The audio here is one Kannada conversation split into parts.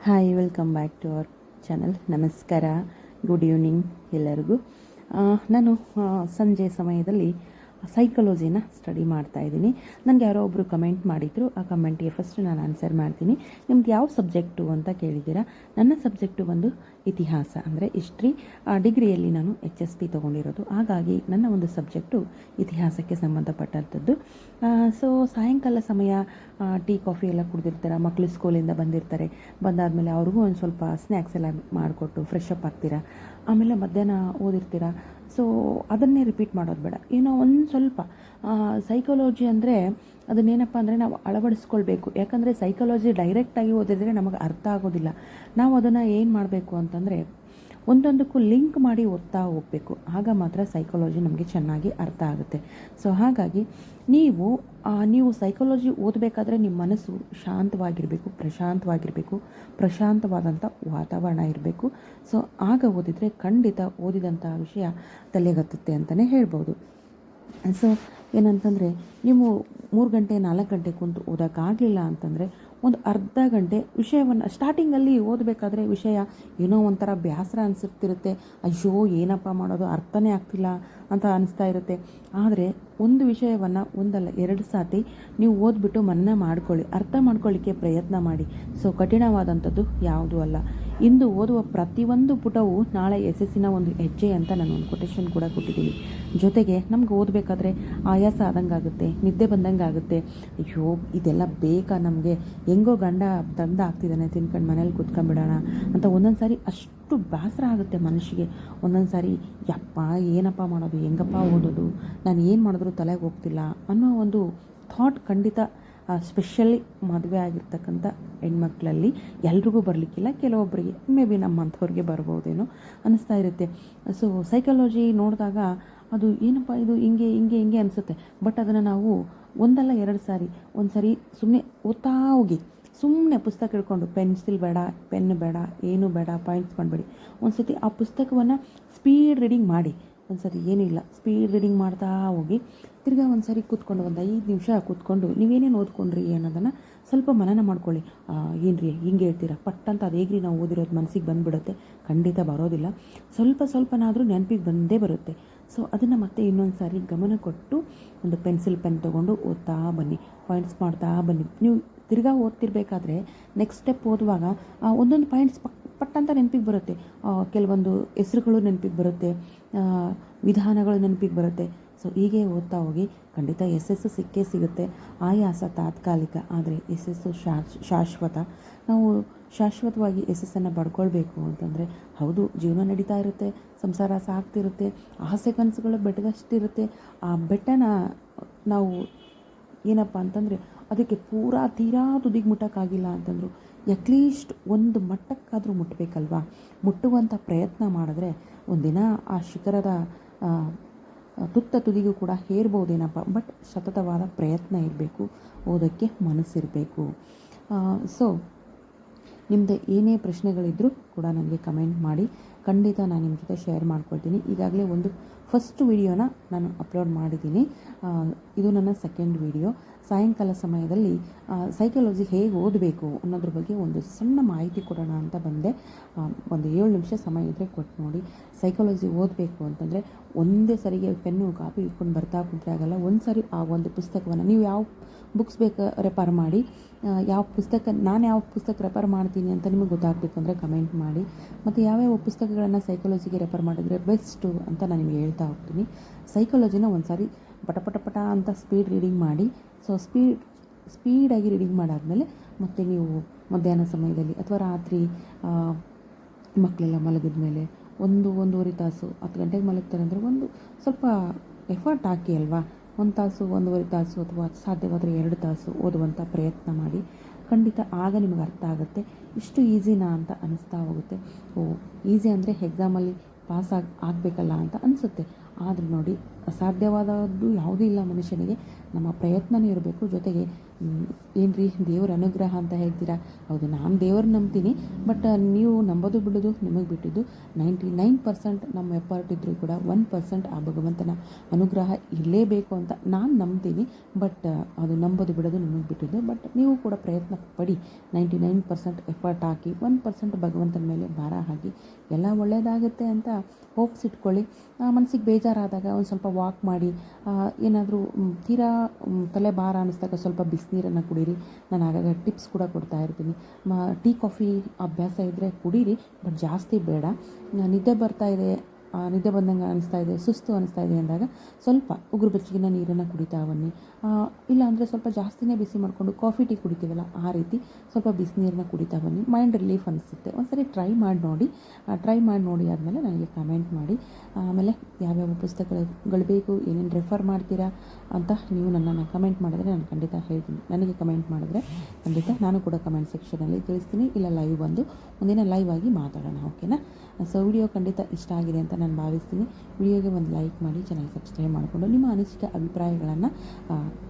Hi, welcome back to our channel. ನಮಸ್ಕಾರ, ಗುಡ್ ಈವ್ನಿಂಗ್ ಎಲ್ಲರಿಗೂ. ನಾನು ಸಂಜೆ ಸಮಯದಲ್ಲಿ ಸೈಕಾಲಜಿನ ಸ್ಟಡಿ ಮಾಡ್ತಾ ಇದ್ದೀನಿ. ನನಗೆ ಯಾರೋ ಒಬ್ಬರು ಕಮೆಂಟ್ ಮಾಡಿದರು. ಆ ಕಮೆಂಟಿಗೆ ಫಸ್ಟ್ ನಾನು ಆನ್ಸರ್ ಮಾಡ್ತೀನಿ. ನಿಮ್ದು ಯಾವ ಸಬ್ಜೆಕ್ಟು ಅಂತ ಕೇಳಿದ್ದೀರಾ. ನನ್ನ ಸಬ್ಜೆಕ್ಟು ಬಂದು ಇತಿಹಾಸ, ಅಂದರೆ ಹಿಸ್ಟ್ರಿ. ಡಿಗ್ರಿಯಲ್ಲಿ ನಾನು HSP ತೊಗೊಂಡಿರೋದು. ಹಾಗಾಗಿ ನನ್ನ ಒಂದು ಸಬ್ಜೆಕ್ಟು ಇತಿಹಾಸಕ್ಕೆ ಸಂಬಂಧಪಟ್ಟಂಥದ್ದು. ಸೊ ಸಾಯಂಕಾಲ ಸಮಯ ಟೀ ಕಾಫಿ ಎಲ್ಲ ಕುಡಿದಿರ್ತಾರೆ, ಮಕ್ಕಳು ಸ್ಕೂಲಿಂದ ಬಂದಿರ್ತಾರೆ. ಬಂದಾದಮೇಲೆ ಅವ್ರಿಗೂ ಒಂದು ಸ್ವಲ್ಪ ಸ್ನ್ಯಾಕ್ಸ್ ಎಲ್ಲ ಮಾಡಿಕೊಟ್ಟು ಫ್ರೆಶ್ ಅಪ್ ಆಗ್ತೀರಾ. ಆಮೇಲೆ ಮಧ್ಯಾಹ್ನ ಓದಿರ್ತೀರ. ಸೊ ಅದನ್ನೇ ರಿಪೀಟ್ ಮಾಡೋದು ಬೇಡ. ಏನೋ ಒಂದು ಸ್ವಲ್ಪ ಸೈಕಾಲಜಿ ಅಂದರೆ ಅದನ್ನೇನಪ್ಪ ಅಂದರೆ ನಾವು ಅಳವಡಿಸ್ಕೊಳ್ಬೇಕು. ಯಾಕಂದರೆ ಸೈಕಾಲಜಿ ಡೈರೆಕ್ಟಾಗಿ ಓದಿದರೆ ನಮಗೆ ಅರ್ಥ ಆಗೋದಿಲ್ಲ. ನಾವು ಅದನ್ನು ಏನು ಮಾಡಬೇಕು ಅಂತಂದರೆ ಒಂದೊಂದಕ್ಕೂ ಲಿಂಕ್ ಮಾಡಿ ಓದ್ತಾ ಹೋಗಬೇಕು. ಆಗ ಮಾತ್ರ ಸೈಕಾಲಜಿ ನಮಗೆ ಚೆನ್ನಾಗಿ ಅರ್ಥ ಆಗುತ್ತೆ. ಸೊ ಹಾಗಾಗಿ ನೀವು ಸೈಕಾಲಜಿ ಓದಬೇಕಾದ್ರೆ ನಿಮ್ಮ ಮನಸ್ಸು ಶಾಂತವಾಗಿರಬೇಕು, ಪ್ರಶಾಂತವಾದಂಥ ವಾತಾವರಣ ಇರಬೇಕು. ಸೊ ಆಗ ಓದಿದರೆ ಖಂಡಿತ ಓದಿದಂಥ ವಿಷಯ ತಲೆಗತ್ತುತ್ತೆ ಅಂತಲೇ ಹೇಳ್ಬೋದು. ಸೊ ಏನಂತಂದರೆ ನೀವು 3 ಗಂಟೆ 4 ಗಂಟೆ ಕುಂತು ಓದೋಕ್ಕಾಗಲಿಲ್ಲ ಅಂತಂದರೆ ಒಂದು ಅರ್ಧ ಗಂಟೆ ವಿಷಯವನ್ನು ಸ್ಟಾರ್ಟಿಂಗಲ್ಲಿ ಓದಬೇಕಾದ್ರೆ ವಿಷಯ ಏನೋ ಒಂಥರ ಬೇಸರ ಅನಿಸುತ್ತಿರುತ್ತೆ. ಅಯ್ಯೋ ಏನಪ್ಪ ಮಾಡೋದು, ಅರ್ಥನೇ ಆಗ್ತಿಲ್ಲ ಅಂತ ಅನಿಸ್ತಾ ಇರುತ್ತೆ. ಆದರೆ ಒಂದು ವಿಷಯವನ್ನು ಒಂದಲ್ಲ 2 ಸಾರಿ ನೀವು ಓದ್ಬಿಟ್ಟು ಮನನ ಮಾಡ್ಕೊಳ್ಳಿ, ಅರ್ಥ ಮಾಡ್ಕೊಳ್ಳಿಕ್ಕೆ ಪ್ರಯತ್ನ ಮಾಡಿ. ಸೊ ಕಠಿಣವಾದಂಥದ್ದು ಯಾವುದೂ ಅಲ್ಲ. ಇಂದು ಓದುವ ಪ್ರತಿಯೊಂದು ಪುಟವು ನಾಳೆ ಯಶಸ್ಸಿನ ಒಂದು ಹೆಜ್ಜೆ ಅಂತ ನಾನು ಒಂದು ಕೊಟೇಶನ್ ಕೂಡ ಕೊಟ್ಟಿದ್ದೀನಿ. ಜೊತೆಗೆ ನಮ್ಗೆ ಓದಬೇಕಾದ್ರೆ ಆಯಾಸ ಆದಂಗೆ ಆಗುತ್ತೆ, ನಿದ್ದೆ ಬಂದಂಗೆ ಆಗುತ್ತೆ. ಅಯ್ಯೋ ಇದೆಲ್ಲ ಬೇಕಾ ನಮಗೆ, ಹೆಂಗೋ ಗಂಡ ತಂದ ಆಗ್ತಿದ್ದಾನೆ ತಿನ್ಕೊಂಡು ಮನೇಲಿ ಕೂತ್ಕೊಂಡ್ಬಿಡೋಣ ಅಂತ ಒಂದೊಂದು ಸಾರಿ ಅಷ್ಟು ಬೇಸರ ಆಗುತ್ತೆ ಮನುಷ್ಯಗೆ. ಒಂದೊಂದು ಸಾರಿ ಯಪ್ಪ ಏನಪ್ಪ ಮಾಡೋದು, ಹೆಂಗಪ್ಪ ಓದೋದು, ನಾನು ಏನು ಮಾಡಿದ್ರೂ ತಲೆಗೆ ಹೋಗ್ತಿಲ್ಲ ಅನ್ನೋ ಒಂದು ಥಾಟ್ ಖಂಡಿತ ಸ್ಪೆಷಲಿ ಮದುವೆ ಆಗಿರ್ತಕ್ಕಂಥ ಹೆಣ್ಮಕ್ಳಲ್ಲಿ ಎಲ್ರಿಗೂ ಬರಲಿಕ್ಕಿಲ್ಲ, ಕೆಲವೊಬ್ಬರಿಗೆ ಮೇ ಬಿ ನಮ್ಮಂಥವ್ರಿಗೆ ಬರ್ಬೋದೇನೋ ಅನ್ನಿಸ್ತಾ ಇರುತ್ತೆ. ಸೊ ಸೈಕಾಲಜಿ ನೋಡಿದಾಗ ಅದು ಏನಪ್ಪ ಇದು ಹಿಂಗೆ ಅನಿಸುತ್ತೆ. ಬಟ್ ಅದನ್ನು ನಾವು ಒಂದಲ್ಲ 2 ಸಾರಿ, ಒಂದು ಸಾರಿ ಸುಮ್ಮನೆ ಓದ್ತಾ ಹೋಗಿ, ಸುಮ್ಮನೆ ಪುಸ್ತಕ ಹಿಡ್ಕೊಂಡು ಪೆನ್ಸಿಲ್ ಬೇಡ, ಪೆನ್ ಬೇಡ, ಏನೂ ಬೇಡ, ಪಾಯಿಂಟ್ಸ್ ಮಾಡಬೇಡಿ. ಒಂದು ಸತಿ ಆ ಪುಸ್ತಕವನ್ನು ಸ್ಪೀಡ್ ರೀಡಿಂಗ್ ಮಾಡಿ. ಒಂದು ಸರಿ ಏನೂ ಇಲ್ಲ, ಸ್ಪೀಡ್ ರೀಡಿಂಗ್ ಮಾಡ್ತಾ ಹೋಗಿ ತಿರ್ಗಾ ಒಂದು ಸಾರಿ ಕೂತ್ಕೊಂಡು ಒಂದು 5 ನಿಮಿಷ ಕೂತ್ಕೊಂಡು ನೀವೇನೇನು ಓದ್ಕೊಂಡ್ರಿ ಅನ್ನೋದನ್ನು ಸ್ವಲ್ಪ ಮನನ ಮಾಡ್ಕೊಳ್ಳಿ. ಏನು ಹಿಂಗೆ ಹೇಳ್ತೀರಾ ಪಟ್ಟಂತ ಅದು ಹೇಗ್ರಿ ನಾವು ಓದಿರೋದು ಮನಸ್ಸಿಗೆ ಬಂದುಬಿಡುತ್ತೆ? ಖಂಡಿತ ಬರೋದಿಲ್ಲ. ಸ್ವಲ್ಪನಾದರೂ ನೆನಪಿಗೆ ಬಂದೇ ಬರುತ್ತೆ. ಸೊ ಅದನ್ನು ಮತ್ತೆ ಇನ್ನೊಂದು ಸಾರಿ ಗಮನ ಕೊಟ್ಟು ಒಂದು ಪೆನ್ ತೊಗೊಂಡು ಓದ್ತಾ ಬನ್ನಿ, ಪಾಯಿಂಟ್ಸ್ ಮಾಡ್ತಾ ಬನ್ನಿ. ನೀವು ತಿರ್ಗಾ ಓದ್ತಿರ್ಬೇಕಾದ್ರೆ ನೆಕ್ಸ್ಟ್ ಸ್ಟೆಪ್ ಓದುವಾಗ ಒಂದೊಂದು ಪಾಯಿಂಟ್ಸ್ ಪಟ್ಟಂತ ನೆನಪಿಗೆ ಬರುತ್ತೆ. ಕೆಲವೊಂದು ಹೆಸರುಗಳು ನೆನಪಿಗೆ ಬರುತ್ತೆ, ವಿಧಾನಗಳು ನೆನಪಿಗೆ ಬರುತ್ತೆ. ಸೊ ಹೀಗೆ ಓದ್ತಾ ಹೋಗಿ ಖಂಡಿತ ಯಶಸ್ಸು ಸಿಕ್ಕೇ ಸಿಗುತ್ತೆ. ಆಯಾಸ ತಾತ್ಕಾಲಿಕ, ಆದರೆ ಯಶಸ್ಸು ಶಾಶ್ವತ. ನಾವು ಶಾಶ್ವತವಾಗಿ ಯಶಸ್ಸನ್ನು ಪಡ್ಕೊಳ್ಬೇಕು ಅಂತಂದರೆ ಹೌದು, ಜೀವನ ನಡೀತಾ ಇರುತ್ತೆ, ಸಂಸಾರ ಸಾಗ್ತಿರುತ್ತೆ, ಆಸೆ ಕನಸುಗಳು ಬೆಟ್ಟದಷ್ಟಿರುತ್ತೆ. ಆ ಬೆಟ್ಟನ ನಾವು ಏನಪ್ಪ ಅಂತಂದರೆ ಅದಕ್ಕೆ ತೀರಾ ತುದಿಗೆ ಮುಟ್ಟೋಕ್ಕಾಗಿಲ್ಲ ಅಂತಂದರು ಅಟ್ಲೀಸ್ಟ್ ಒಂದು ಮಟ್ಟಕ್ಕಾದರೂ ಮುಟ್ಟಬೇಕಲ್ವಾ. ಮುಟ್ಟುವಂಥ ಪ್ರಯತ್ನ ಮಾಡಿದ್ರೆ ಒಂದಿನ ಆ ಶಿಖರದ ತುದಿಗೂ ಕೂಡ ಹೇರ್ಬೋದೇನಪ್ಪ. ಬಟ್ ಸತತವಾದ ಪ್ರಯತ್ನ ಇರಬೇಕು, ಓದೋಕ್ಕೆ ಮನಸ್ಸಿರಬೇಕು. ಸೊ ನಿಮ್ಮದು ಏನೇ ಪ್ರಶ್ನೆಗಳಿದ್ದರೂ ಕೂಡ ನನಗೆ ಕಮೆಂಟ್ ಮಾಡಿ, ಖಂಡಿತ ನಾನು ನಿಮ್ಮ ಜೊತೆ ಶೇರ್ ಮಾಡ್ಕೊಳ್ತೀನಿ. ಈಗಾಗಲೇ ಒಂದು ಫಸ್ಟ್ ವಿಡಿಯೋನ ನಾನು ಅಪ್ಲೋಡ್ ಮಾಡಿದ್ದೀನಿ. ಇದು ನನ್ನ ಸೆಕೆಂಡ್ ವಿಡಿಯೋ. ಸಾಯಂಕಾಲ ಸಮಯದಲ್ಲಿ ಸೈಕಾಲಜಿ ಹೇಗೆ ಓದಬೇಕು ಅನ್ನೋದ್ರ ಬಗ್ಗೆ ಒಂದು ಸಣ್ಣ ಮಾಹಿತಿ ಕೊಡೋಣ ಅಂತ ಬಂದೆ. ಒಂದು 7 ನಿಮಿಷ ಸಮಯ ಇದ್ದರೆ ಕೊಟ್ಟು ನೋಡಿ. ಸೈಕಾಲಜಿ ಓದಬೇಕು ಅಂತಂದರೆ ಒಂದೇ ಸರಿಗೆ ಪೆನ್ನು ಕಾಪಿ ಇಟ್ಕೊಂಡು ಬರ್ತಾ ಕುಂತ್ರೆ ಆಗಲ್ಲ. ಒಂದು ಸಾರಿ ಆ ಒಂದು ಪುಸ್ತಕವನ್ನು ನೀವು ಯಾವ ಬುಕ್ಸ್ ಬೇಕು ರೆಫರ್ ಮಾಡಿ, ನಾನು ಯಾವ ಪುಸ್ತಕ ರೆಫರ್ ಮಾಡ್ತೀನಿ ಅಂತ ನಿಮಗೆ ಗೊತ್ತಾಗಬೇಕು ಅಂದರೆ ಕಮೆಂಟ್ ಮಾಡಿ. ಮತ್ತು ಯಾವ್ಯಾವ ಪುಸ್ತಕಗಳನ್ನು ಸೈಕಾಲಜಿಗೆ ರೆಫರ್ ಮಾಡಿದರೆ ಬೆಸ್ಟು ಅಂತ ನಾನು ನಿಮಗೆ ಹೇಳ್ತಾ ಹೋಗ್ತೀನಿ. ಸೈಕಾಲಜಿನ ಒಂದು ಸಾರಿ ಪಟ ಅಂತ ಸ್ಪೀಡ್ ರೀಡಿಂಗ್ ಮಾಡಿ. ಸೊ ಸ್ಪೀಡಾಗಿ ರೀಡಿಂಗ್ ಮಾಡಾದಮೇಲೆ ಮತ್ತು ನೀವು ಮಧ್ಯಾಹ್ನ ಸಮಯದಲ್ಲಿ ಅಥವಾ ರಾತ್ರಿ ಮಕ್ಕಳೆಲ್ಲ ಮಲಗಿದ ಮೇಲೆ 1-1.5 ತಾಸು, 10 ಗಂಟೆಗೆ ಮಲಗ್ತಾರೆ ಅಂದರೆ ಒಂದು ಸ್ವಲ್ಪ ಎಫರ್ಟ್ ಹಾಕಿ ಅಲ್ವಾ. 1 ತಾಸು 1.5 ತಾಸು ಅಥವಾ ಸಾಧ್ಯವಾದರೆ 2 ತಾಸು ಓದುವಂಥ ಪ್ರಯತ್ನ ಮಾಡಿ. ಖಂಡಿತ ಆಗ ನಿಮಗೆ ಅರ್ಥ ಆಗುತ್ತೆ ಇಷ್ಟು ಈಸಿನಾ ಅಂತ ಅನ್ನಿಸ್ತಾ ಹೋಗುತ್ತೆ. ಈಸಿ ಅಂದರೆ ಎಕ್ಸಾಮಲ್ಲಿ ಪಾಸ್ ಆಗಬೇಕಲ್ಲ ಅಂತ ಅನಿಸುತ್ತೆ. ಆದರೆ ನೋಡಿ, ಅಸಾಧ್ಯವಾದದ್ದು ಯಾವುದೂ ಇಲ್ಲ ಮನುಷ್ಯನಿಗೆ. ನಮ್ಮ ಪ್ರಯತ್ನವೂ ಇರಬೇಕು. ಜೊತೆಗೆ ಏನು ರೀ ದೇವರ ಅನುಗ್ರಹ ಅಂತ ಹೇಳ್ತೀರಾ, ಹೌದು ನಾನು ದೇವ್ರನ್ನ ನಂಬ್ತೀನಿ. ಬಟ್ ನೀವು ನಂಬೋದು ಬಿಡೋದು ನಿಮಗೆ ಬಿಟ್ಟಿದ್ದು. 99% ನಮ್ಮ ಎಫರ್ಟ್ ಇದ್ದರೂ ಕೂಡ 1% ಆ ಭಗವಂತನ ಅನುಗ್ರಹ ಇರಲೇಬೇಕು ಅಂತ ನಾನು ನಂಬ್ತೀನಿ. ಬಟ್ ಅದು ನಂಬೋದು ಬಿಡೋದು ನಿಮಗೆ ಬಿಟ್ಟಿದ್ದು. ಬಟ್ ನೀವು ಕೂಡ ಪ್ರಯತ್ನ ಪಡಿ, 99% ಎಫರ್ಟ್ ಹಾಕಿ, 1% ಭಗವಂತನ ಮೇಲೆ ಭಾರ ಹಾಕಿ, ಎಲ್ಲ ಒಳ್ಳೆಯದಾಗುತ್ತೆ ಅಂತ ಹೋಪ್ಸ್ ಇಟ್ಕೊಳ್ಳಿ. ಮನಸ್ಸಿಗೆ ಬೇಜಾರಾದಾಗ ಒಂದು ಸ್ವಲ್ಪ ವಾಕ್ ಮಾಡಿ, ಏನಾದರೂ ತೀರಾ ತಲೆ ಭಾರ ಅನ್ನಿಸ್ದಾಗ ಸ್ವಲ್ಪ ಬಿಸಿನೀರನ್ನು ಕುಡೀರಿ. ನಾನು ಆಗಾಗ ಟಿಪ್ಸ್ ಕೂಡ ಕೊಡ್ತಾ ಇರ್ತೀನಿ. ಟೀ ಕಾಫಿ ಅಭ್ಯಾಸ ಇದ್ದರೆ ಕುಡೀರಿ, ಬಟ್ ಜಾಸ್ತಿ ಬೇಡ. ನಿದ್ದೆ ಬರ್ತಾ ಇದೆ, ನಿದ್ದೆ ಬಂದಂಗೆ ಅನಿಸ್ತಾ ಇದೆ, ಸುಸ್ತು ಅನಿಸ್ತಾ ಇದೆ ಅಂದಾಗ ಸ್ವಲ್ಪ ಉಗುರು ಬೆಚ್ಚಗಿನ ನೀರನ್ನು ಕುಡಿತಾ ಬನ್ನಿ. ಇಲ್ಲಾಂದರೆ ಸ್ವಲ್ಪ ಜಾಸ್ತಿನೇ ಬಿಸಿ ಮಾಡಿಕೊಂಡು ಕಾಫಿ ಟೀ ಕುಡಿತೀವಲ್ಲ, ಆ ರೀತಿ ಸ್ವಲ್ಪ ಬಿಸಿನೀರನ್ನ ಕುಡಿತಾ ಬನ್ನಿ. ಮೈಂಡ್ ರಿಲೀಫ್ ಅನಿಸುತ್ತೆ. ಒಂದ್ಸರಿ ಟ್ರೈ ಮಾಡಿ ನೋಡಿ ಆದಮೇಲೆ ನನಗೆ ಕಮೆಂಟ್ ಮಾಡಿ. ಆಮೇಲೆ ಯಾವ್ಯಾವ ಪುಸ್ತಕಗಳು ಬೇಕು, ಏನೇನು ರೆಫರ್ ಮಾಡ್ತೀರಾ ಅಂತ ನೀವು ನನ್ನನ್ನು ಕಮೆಂಟ್ ಮಾಡಿದ್ರೆ ನಾನು ಖಂಡಿತ ಹೇಳ್ತೀನಿ. ನನಗೆ ಕಮೆಂಟ್ ಮಾಡಿದ್ರೆ ಖಂಡಿತ ನಾನು ಕೂಡ ಕಮೆಂಟ್ ಸೆಕ್ಷನಲ್ಲಿ ತಿಳಿಸ್ತೀನಿ. ಇಲ್ಲ ಲೈವ್ ಬಂದು ಒಂದಿನ ಲೈವ್ ಆಗಿ ಮಾತಾಡೋಣ, ಓಕೆನಾ? ಸೊ ವಿಡಿಯೋ ಖಂಡಿತ ಇಷ್ಟ ಆಗಿದೆ ಅಂತ ನಾನು ಭಾವಿಸ್ತೀನಿ. ವಿಡಿಯೋಗೆ ಒಂದು ಲೈಕ್ ಮಾಡಿ, ಚಾನಲ್ ಸಬ್ಸ್ಕ್ರೈಬ್ ಮಾಡಿಕೊಂಡು ನಿಮ್ಮ ಅನಿಸಿಕೆ ಅಭಿಪ್ರಾಯಗಳನ್ನು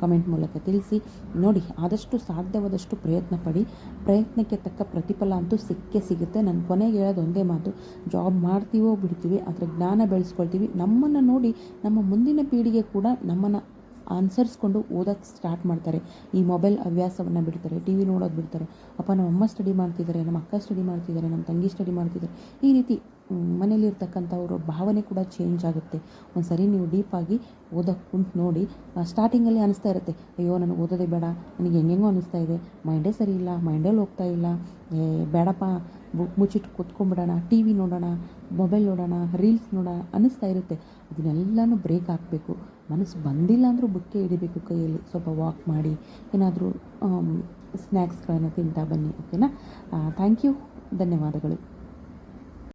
ಕಮೆಂಟ್ ಮೂಲಕ ತಿಳಿಸಿ. ನೋಡಿ, ಆದಷ್ಟು ಸಾಧ್ಯವಾದಷ್ಟು ಪ್ರಯತ್ನ ಪಡಿ. ಪ್ರಯತ್ನಕ್ಕೆ ತಕ್ಕ ಪ್ರತಿಫಲ ಅಂತೂ ಸಿಕ್ಕೇ ಸಿಗುತ್ತೆ. ನಾನು ಕೊನೆಗೆ ಹೇಳೋದು ಒಂದೇ ಮಾತು, ಜಾಬ್ ಮಾಡ್ತೀವೋ ಬಿಡ್ತೀವಿ, ಅದರ ಜ್ಞಾನ ಬೆಳೆಸ್ಕೊಳ್ತೀವಿ. ನಮ್ಮನ್ನು ನೋಡಿ ನಮ್ಮ ಮುಂದಿನ ಪೀಳಿಗೆ ಕೂಡ ನಮ್ಮನ್ನು ಅನುಸರಿಸ್ಕೊಂಡು ಓದೋಕ್ಕೆ ಸ್ಟಾರ್ಟ್ ಮಾಡ್ತಾರೆ. ಈ ಮೊಬೈಲ್ ಹವ್ಯಾಸವನ್ನು ಬಿಡ್ತಾರೆ, ಟಿ ವಿ ನೋಡೋದು ಬಿಡ್ತಾರೆ. ಅಪ್ಪ ನಮ್ಮಮ್ಮ ಸ್ಟಡಿ ಮಾಡ್ತಿದ್ದಾರೆ, ನಮ್ಮ ಅಕ್ಕ ಸ್ಟಡಿ ಮಾಡ್ತಿದ್ದಾರೆ, ನಮ್ಮ ತಂಗಿ ಸ್ಟಡಿ ಮಾಡ್ತಿದ್ದಾರೆ. ಈ ರೀತಿ ಮನೇಲಿರ್ತಕ್ಕಂಥವ್ರ ಭಾವನೆ ಕೂಡ ಚೇಂಜ್ ಆಗುತ್ತೆ. ಒಂದು ಸರಿ ನೀವು ಡೀಪಾಗಿ ಓದೋಕ್ಕೆ ಕುಂತು ನೋಡಿ. ಸ್ಟಾರ್ಟಿಂಗಲ್ಲಿ ಅನಿಸ್ತಾ ಇರುತ್ತೆ, ಅಯ್ಯೋ ನನಗೆ ಓದೋದೇ ಬೇಡ, ನನಗೆ ಹೆಂಗೆಂಗೋ ಅನಿಸ್ತಾ ಇದೆ, ಮೈಂಡೇ ಸರಿ ಇಲ್ಲ, ಮೈಂಡಲ್ಲಿ ಹೋಗ್ತಾ ಇಲ್ಲ, ಬೇಡಪ್ಪ ಬುಕ್ ಮುಚ್ಚಿಟ್ಟು ಕೂತ್ಕೊಂಡ್ಬಿಡೋಣ, ಟಿ ವಿ ನೋಡೋಣ, ಮೊಬೈಲ್ ನೋಡೋಣ, ರೀಲ್ಸ್ ನೋಡೋಣ ಅನ್ನಿಸ್ತಾ ಇರುತ್ತೆ. ಅದನ್ನೆಲ್ಲನೂ ಬ್ರೇಕ್ ಹಾಕಬೇಕು. ಮನಸ್ಸು ಬಂದಿಲ್ಲ ಅಂದರೂ ಬುಕ್ಕೆ ಹಿಡಿಬೇಕು ಕೈಯಲ್ಲಿ. ಸ್ವಲ್ಪ ವಾಕ್ ಮಾಡಿ, ಏನಾದರೂ ಸ್ನ್ಯಾಕ್ಸ್ಗಳನ್ನು ತಿಂತಾ ಬನ್ನಿ, ಓಕೆನಾ? ಥ್ಯಾಂಕ್ ಯು, ಧನ್ಯವಾದಗಳು.